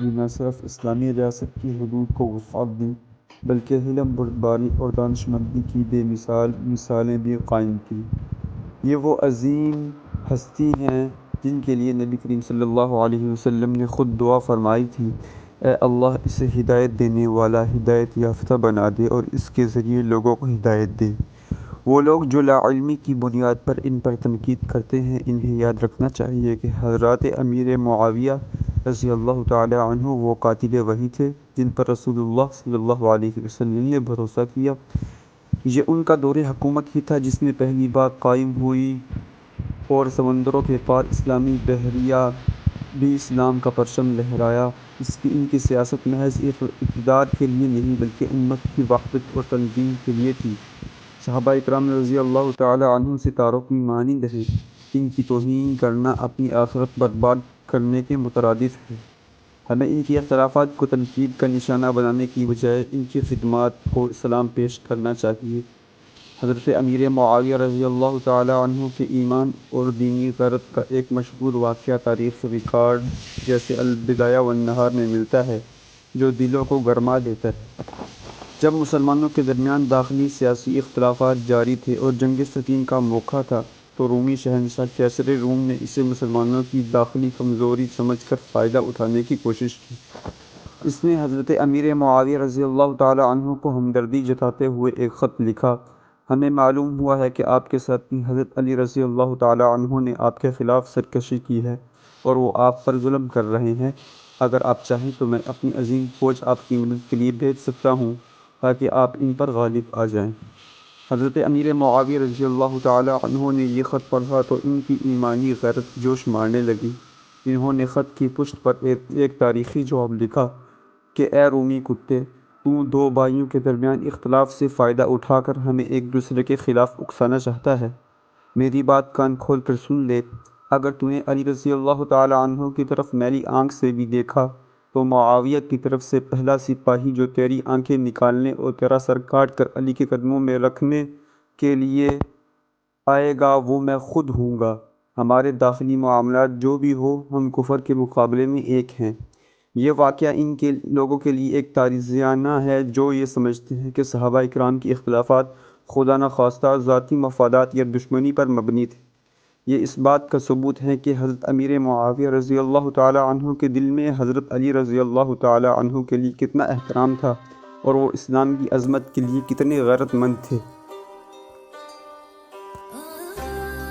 نے نہ صرف اسلامی ریاست کی حدود کو وسعت دی بلکہ علم، بردباری اور دانشمندی کی بے مثال مثالیں بھی قائم کیں۔ یہ وہ عظیم ہستی ہیں جن کے لیے نبی کریم صلی اللہ علیہ وسلم نے خود دعا فرمائی تھی، اے اللہ اسے ہدایت دینے والا ہدایت یافتہ بنا دے اور اس کے ذریعے لوگوں کو ہدایت دے۔ وہ لوگ جو لا علمی کی بنیاد پر ان پر تنقید کرتے ہیں، انہیں یاد رکھنا چاہیے کہ حضرات امیر معاویہ رضی اللہ تعالی عنہ وہ قاتل وحی تھے جن پر رسول اللہ صلی اللہ علیہ وسلم نے بھروسہ کیا۔ یہ ان کا دور حکومت ہی تھا جس میں پہلی بار قائم ہوئی اور سمندروں کے پار اسلامی بحریہ بھی اسلام کا پرچم لہرایا۔ ان کی سیاست محض اقتدار کے لیے نہیں بلکہ امت کی وحدت اور تنظیم کے لیے تھی۔ صحابہ اکرام رضی اللہ تعالی عنہم ستاروں کی مانند ہیں، ان کی توہین کرنا اپنی آخرت برباد کرنے کے مترادف ہے۔ ہمیں ان کے اختلافات کو تنقید کا نشانہ بنانے کی بجائے ان کی خدمات کو سلام پیش کرنا چاہیے۔ حضرت امیر معاویہ رضی اللہ تعالی عنہ کے ایمان اور دینی غیرت کا ایک مشہور واقعہ تاریخ ریکارڈ جیسے البدایہ والنہار میں ملتا ہے، جو دلوں کو گرما دیتا ہے۔ جب مسلمانوں کے درمیان داخلی سیاسی اختلافات جاری تھے اور جنگ صفین کا موقع تھا، تو رومی شہنشاہ قیصر روم نے اسے مسلمانوں کی داخلی کمزوری سمجھ کر فائدہ اٹھانے کی کوشش کی۔ اس نے حضرت امیر معاویہ رضی اللہ تعالی عنہ کو ہمدردی جتاتے ہوئے ایک خط لکھا۔ ہمیں معلوم ہوا ہے کہ آپ کے ساتھی حضرت علی رضی اللہ تعالی عنہ نے آپ کے خلاف سرکشی کی ہے اور وہ آپ پر ظلم کر رہے ہیں۔ اگر آپ چاہیں تو میں اپنی عظیم فوج آپ کی مدد کے لیے بھیج سکتا ہوں تاکہ آپ ان پر غالب آ جائیں۔ حضرت امیر معاویہ رضی اللہ تعالی عنہ نے یہ خط پڑھا تو ان کی ایمانی غیرت جوش مارنے لگی۔ انہوں نے خط کی پشت پر ایک تاریخی جواب لکھا کہ اے رومی کتے، تو دو بھائیوں کے درمیان اختلاف سے فائدہ اٹھا کر ہمیں ایک دوسرے کے خلاف اکسانا چاہتا ہے۔ میری بات کان کھول کر سن لے، اگر تو نے علی رضی اللہ تعالی عنہ کی طرف میلی آنکھ سے بھی دیکھا تو معاویہ کی طرف سے پہلا سپاہی جو تیری آنکھیں نکالنے اور تیرا سر کاٹ کر علی کے قدموں میں رکھنے کے لیے آئے گا وہ میں خود ہوں گا۔ ہمارے داخلی معاملات جو بھی ہو، ہم کفر کے مقابلے میں ایک ہیں۔ یہ واقعہ ان کے لوگوں کے لیے ایک تعزیانہ ہے جو یہ سمجھتے ہیں کہ صحابہ اکرام کی اختلافات خدا نخواستہ ذاتی مفادات یا دشمنی پر مبنی تھے۔ یہ اس بات کا ثبوت ہے کہ حضرت امیر معاویہ رضی اللہ تعالی عنہ کے دل میں حضرت علی رضی اللہ تعالی عنہ کے لیے کتنا احترام تھا اور وہ اسلام کی عظمت کے لیے کتنے غیرت مند تھے۔